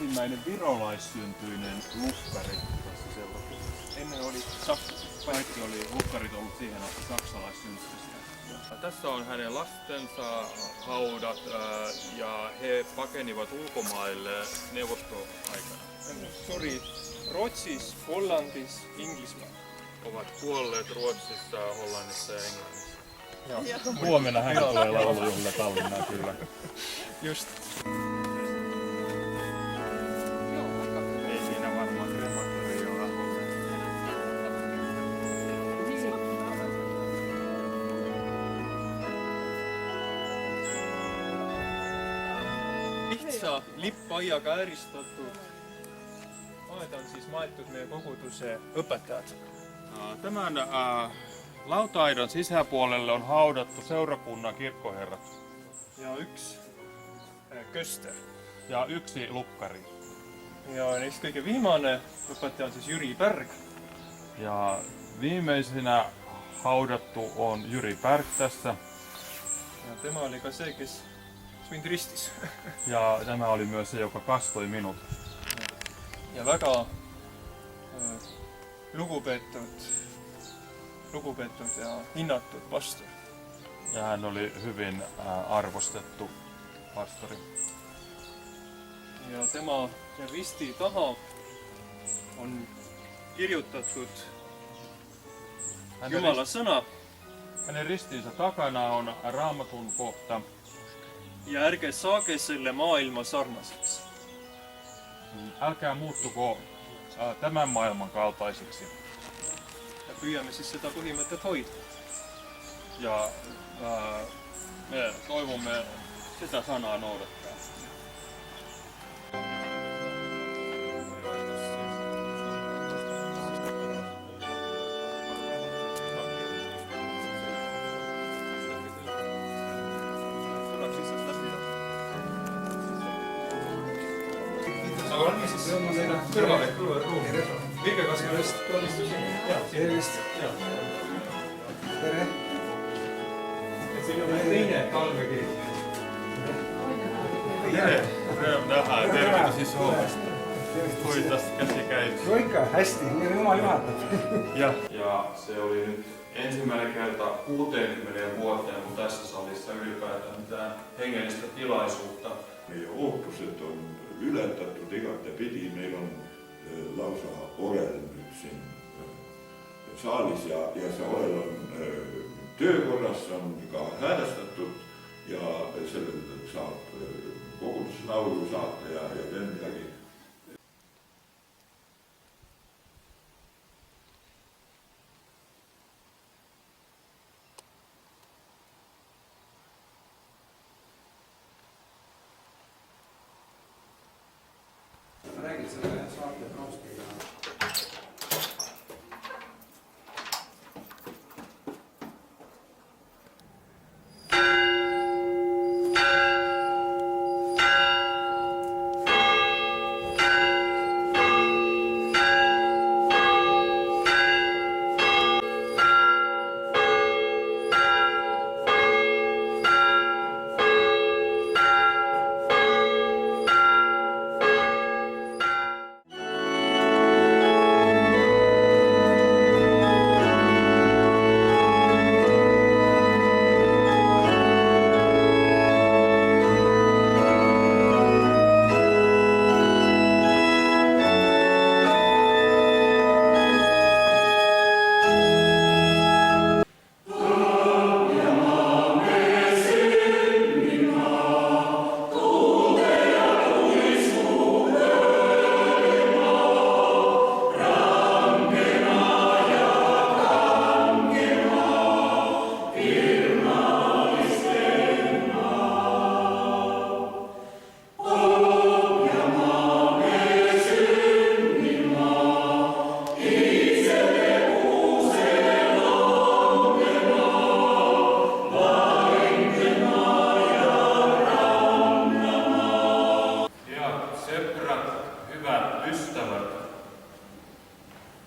ensimmäinen virolaissyntyinen lukkari tässä seurakunnassa. Ennen oli Kaikki oli lukkarit ollut siihen asti saksalaissyntyisiä. Tässä on hänen lastensa haudat ja he pakenivat ulkomaille neuvostoaikana. suri Rootsis, Hollandis, Inglismaal. Ovat kuolleet Ruotsissa, Hollannissa ja Englannissa. Huomenna hän tulee laulujuhlilla Tallinnaan kyllä. Just. Ei siinä varmaan krematorioa ole. Lihtsa lippaiaga ääristatud. Aed on siis maetud meie koguduse õpetajad. Tämän lautaidan sisäpuolelle on haudattu seurakunnan kirkkoherrat Ja üks köster. ja yksi lukkari. Ja neist kõige viimane õpetaja on siis Jüri Pärg. Ja viimeisenä haudattu on Jyri Pärg tässä. Ja tema oli ka see, kes mind ristis. Ja tämä oli myös se, joka kastoi minut. Ja väga lugupeetud ja hinnatud pastor. Ja hän oli hyvin arvostettu pastori. Ja tema risti taha on kirjutatud Jumala sõna. Hänen ristinsä takana on Raamatun kohta. Ja ärge saage selle maailma sarnaseks. Älkää muuttuko tämän maailman kaltaisiksi. Ja püüame siis seda põhimõtet hoida. Ja me toivomme sitä sanaa noudattaa. Aga oleme siis kõrvale ruumi. Virge Kaskelast. Tervist. Tere! Siin on teine talvekeegi. Rõõm näha ja tervitus siis Soomest. Kuidas käsi käib? No ikka, hästi, nii jumal juhatab. Ja se oli nyt ensimmäinen kerta 60 vuoteen, kun tässä salissa ylipäätään mitään hengellistä tilaisuutta. Meie ootused on ületatud igatepidi, meil on lausa orel nüüd siin saalis ja see orel on töökorras, on ka häälestatud ja sellel saab koguduslaulu saata ja veel midagi. Räägid selle saate taustaga.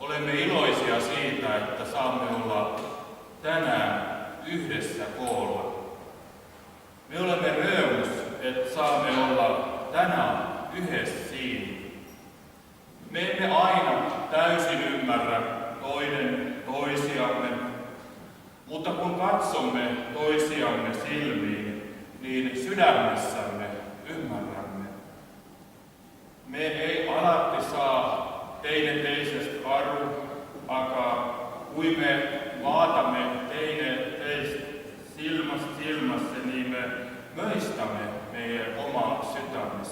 Olemme iloisia siitä, että saamme olla tänään yhdessä koolla. Me olemme röömys, että saamme olla tänään yhdessä kiinni. Me emme aina täysin ymmärrä toinen toisiamme, mutta kun katsomme toisiamme silmiin, niin sydämessämme ymmärrämme. Me ei alatti saa teine teisest aru, aga kui me vaatame teine teist silmast silmasse, niin me mõistame meie oma südames.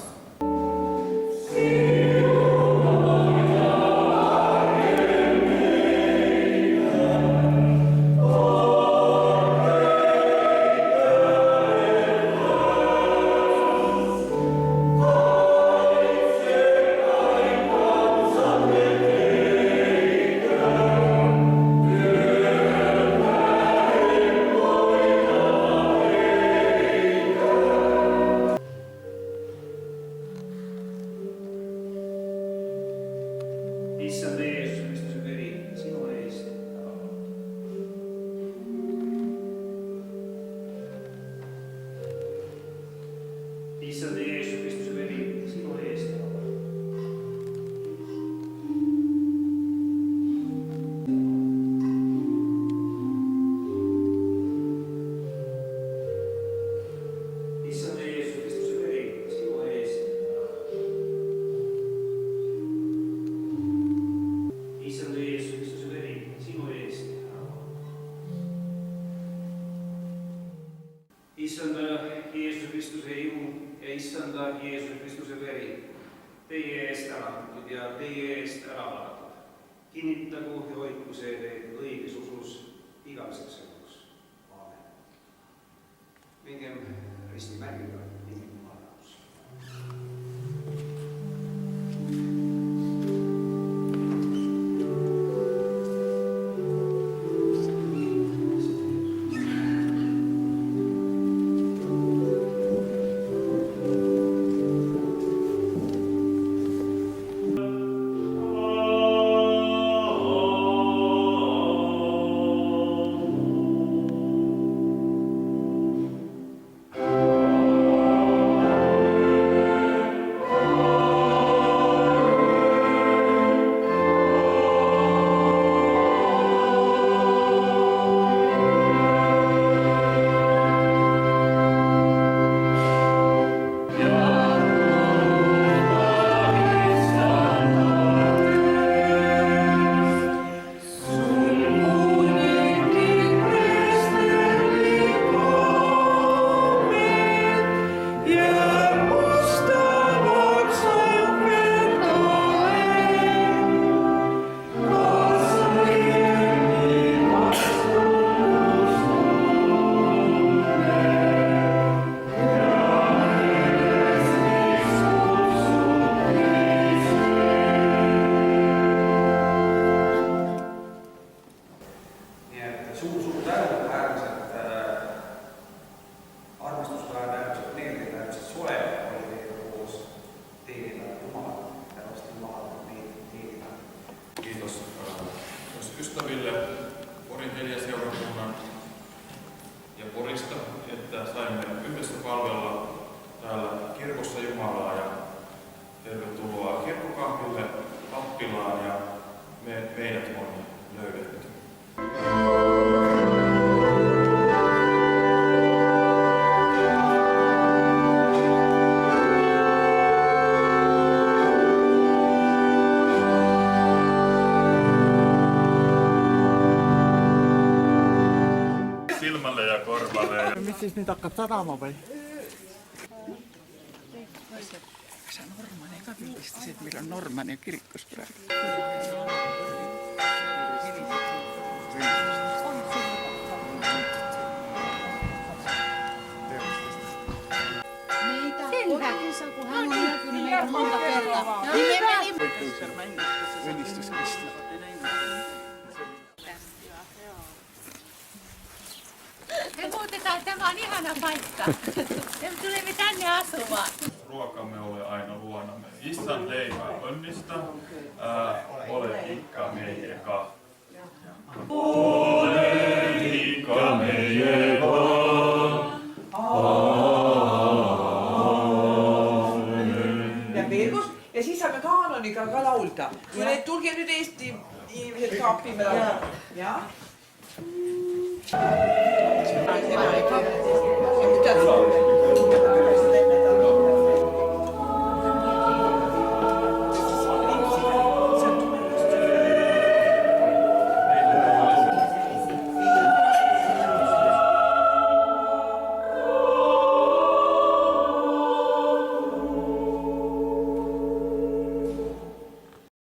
Issand Jeesus Kristuse veri sinu eest. Issand Jeesus Kristuse veri sinu eest. Issand Jeesus Kristuse veri sinu eest. Issand Jeesus Kristuse veri sinu eest. Issand Jeesus Kristuse imu ja issand Jeesus Kristuse veri teie eest ära antud ja teie eest ära valatud. Kinnitagu ja hoidku see teid õiges usus igaveseks eluks. Aamen. Mingem ristimärgiga, mingem jumalauks. Suur tänu, äärmiselt armastusväärne, äärmiselt meeldiv, äärmiselt soe oli teiega koos teenida Jumalat, pärast Jumalat meid teenida. Kiitos myös ystäville Porin Heljaseurakunnan ja Porista, että saimme yhdessä palvella täällä kirkossa Jumalaa ja tervetuloa kirkkokampille Appilaan ja meidät on löydetty. Silmälle ja korvalle. Mis siis nyt hakkaat satama vai? Sä Normanen kapistisit, että meillä on Normanen kirkkus praegu. Selvä, kun hän on näkynyt meitä monta kertaa. Õnnistus Kristi. Me muutetaan, tämä on ihana paikka. Me tulemme tänne asumaan. Ruokamme ole aina luonamme. Issan leipää onnista, ole ikka meijeka. Ole ikka meijeka. Ja Virgus, ja lauta. Tulkee nyt ihmiset kaappiin lauta. Ja? Ja mitä?